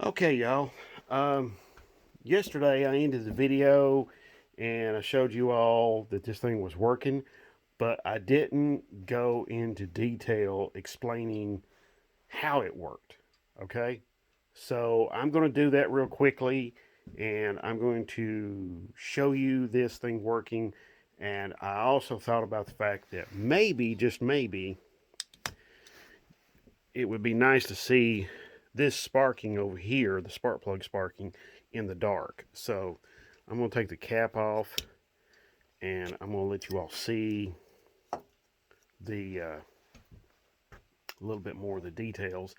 Okay, y'all. Yesterday I ended the video and I showed you all that this thing was working, but I didn't go into detail explaining how it worked. Okay? So I'm going to do that real quickly and I'm going to show you this thing working. And I also thought about the fact that maybe, just maybe, it would be nice to see this sparking over here, the spark plug sparking in the dark. So I'm going to take the cap off and I'm going to let you all see the a little bit more of the details.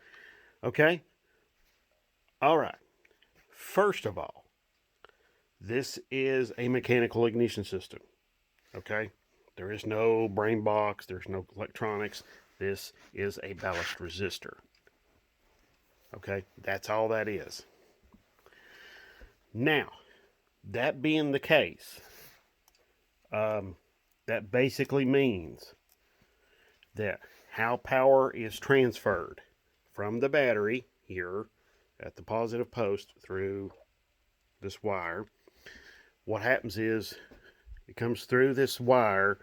Okay? All right. First of all, this is a mechanical ignition system. Okay? There is no brain box, there's no electronics. This is a ballast resistor. Okay? That's all that is. Now, that being the case, that basically means that how power is transferred from the battery here at the positive post through this wire. What happens is it comes through this wire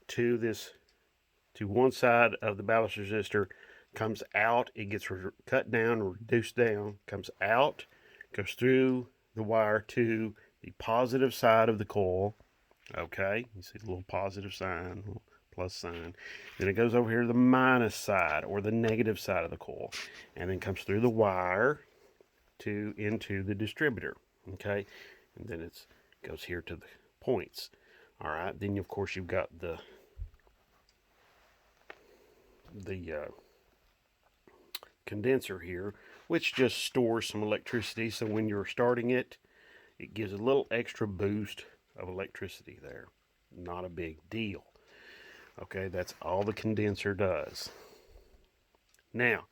to one side of the ballast resistor, comes out, it gets cut down, reduced down, comes out, goes through the wire to the positive side of the coil. Okay, you see the little positive sign, little plus sign. Then it goes over here to the minus side or the negative side of the coil, and then comes through the wire to into the distributor. Okay, and then it goes here to the points. All right, then of course you've got the condenser here, which just stores some electricity. So when you're starting it, it gives a little extra boost of electricity there. Not a big deal. Okay, that's all the condenser does. Now,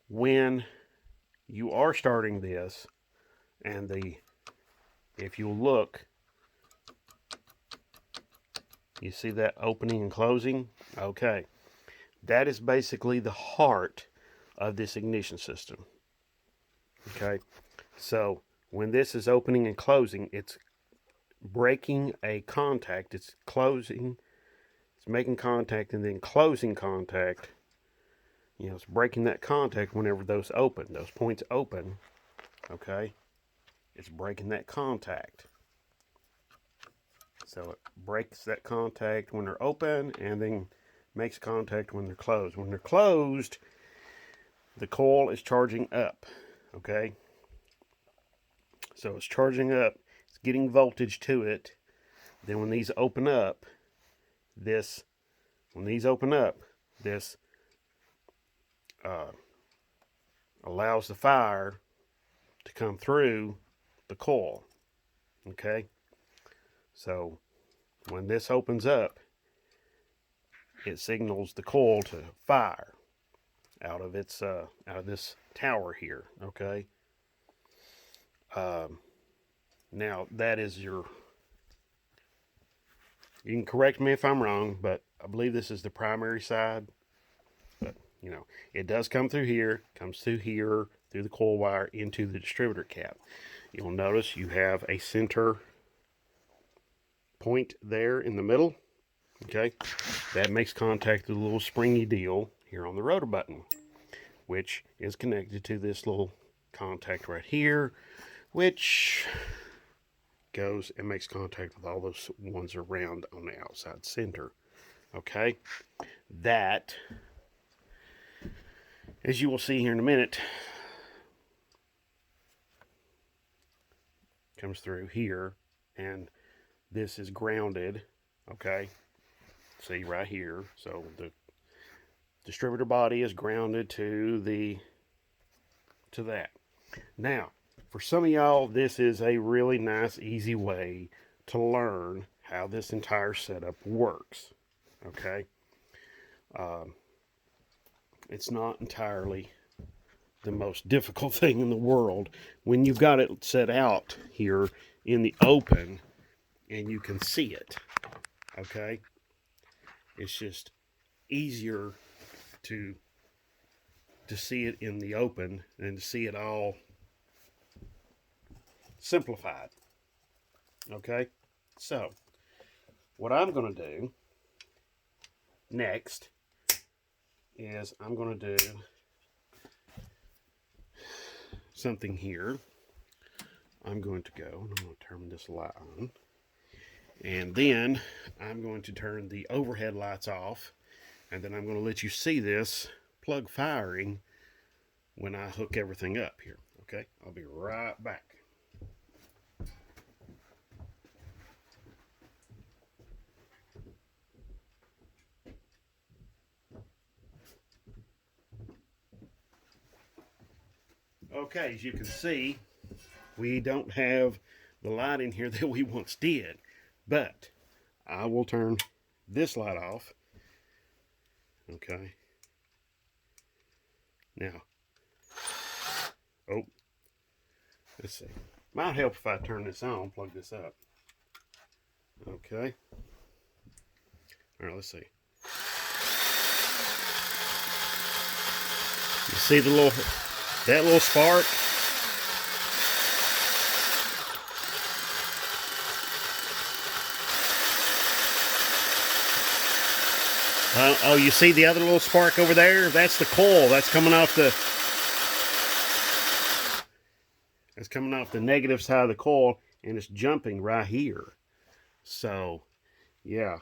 when you are starting this, and if you look, you see that opening and closing? Okay, that is basically the heart of this ignition system. Okay, so when this is opening and closing, it's breaking a contact, it's closing, it's making contact and then closing contact. It's breaking that contact whenever those points open. Okay, it's breaking that contact. So it breaks that contact when they're open and then makes contact when they're closed. When they're closed, the coil is charging up. Okay, so it's charging up, it's getting voltage to it. Then when these open up, this allows the fire to come through the coil. Okay, so when this opens up, it signals the coil to fire out of this tower here. Okay, now that is you can correct me if I'm wrong, but I believe this is the primary side. But it does come through here, comes through here, through the coil wire into the distributor cap. You'll notice you have a center point there in the middle. Okay, that makes contact with a little springy deal here on the rotor button, which is connected to this little contact right here, which goes and makes contact with all those ones around on the outside center. Okay, that, as you will see here in a minute, comes through here, and this is grounded. Okay, see right here. So the distributor body is grounded to that. Now, for some of y'all, this is a really nice, easy way to learn how this entire setup works. Okay, it's not entirely the most difficult thing in the world when you've got it set out here in the open and you can see it. Okay, it's just easier to to see it in the open and to see it all simplified. Okay, so what I'm going to do next is I'm going to do something here. I'm going to go and I'm going to turn this light on, and then I'm going to turn the overhead lights off, and then I'm going to let you see this plug firing when I hook everything up here. Okay, I'll be right back. Okay, as you can see, we don't have the light in here that we once did, but I will turn this light off. Okay. Now, oh, let's see. Might help if I turn this on, plug this up. Okay. All right, let's see. You see that little spark? Oh, you see the other little spark over there? That's the coil. That's coming off the negative side of the coil, and it's jumping right here. So, yeah.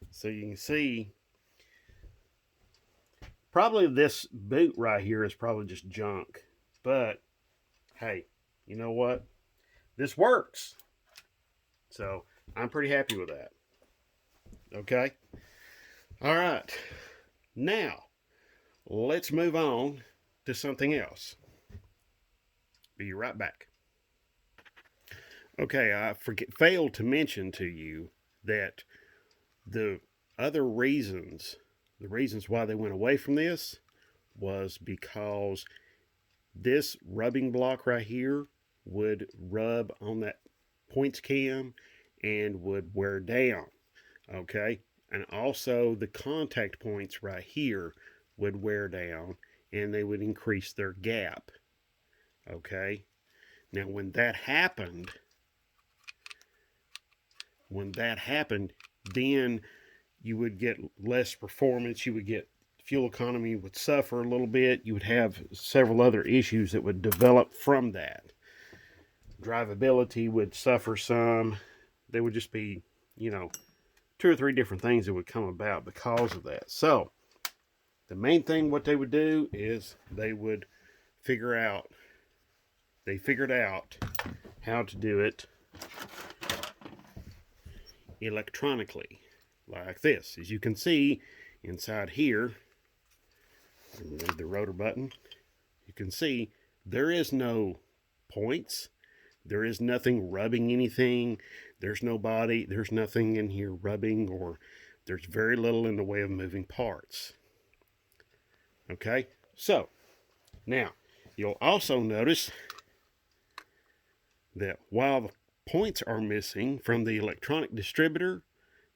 So you can see, probably this boot right here is probably just junk. But, hey, you know what? This works. So, I'm pretty happy with that. Okay? All right. Now, let's move on to something else. Be right back. Okay, I failed to mention to you that the other reasons, why they went away from this was because this rubbing block right here would rub on that points cam and would wear down. Okay, and also the contact points right here would wear down and they would increase their gap. Okay, now when that happened, then you would get less performance, you would get fuel economy would suffer a little bit, you would have several other issues that would develop from that. Drivability would suffer some. There would just be, 2 or 3 different things that would come about because of that. So, the main thing what they would do is they figured out how to do it electronically, like this. As you can see inside here, the rotor button, you can see there is no points, there is nothing rubbing anything, there's nothing in here rubbing, or there's very little in the way of moving parts. Okay, so now you'll also notice that while the points are missing from the electronic distributor,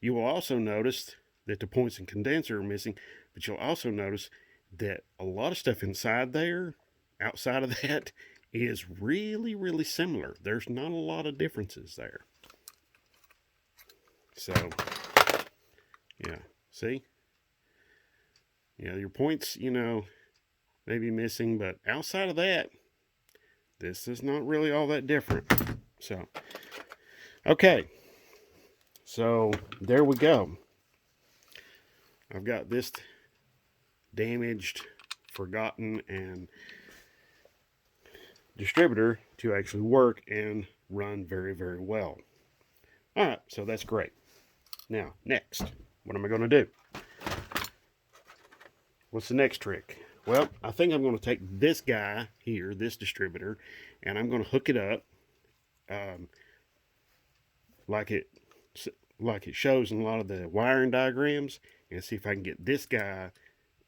you will also notice that the points and condenser are missing, but you'll also notice that a lot of stuff inside there, outside of that, is really, really similar. There's not a lot of differences there. So, yeah, see? Yeah, your points, may be missing, but outside of that, this is not really all that different. So, okay. So, there we go. I've got this damaged, forgotten, and distributor to actually work and run very, very well. Alright, so that's great. Now, next, what am I going to do? What's the next trick? Well, I think I'm going to take this guy here, this distributor, and I'm going to hook it up like it shows in a lot of the wiring diagrams, and see if I can get this guy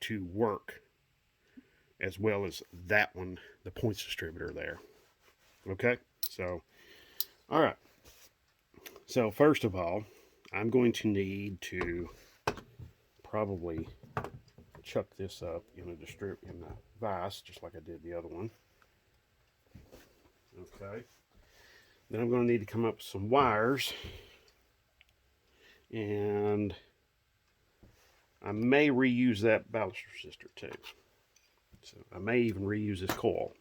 to work as well as that one, the points distributor there. Okay, so, all right. So first of all, I'm going to need to probably chuck this up in the vise, just like I did the other one. Okay. Then I'm going to need to come up with some wires, and I may reuse that baluster resistor too. So I may even reuse this coil.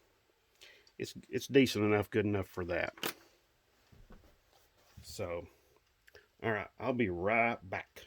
It's decent enough, good enough for that. So, all right, I'll be right back.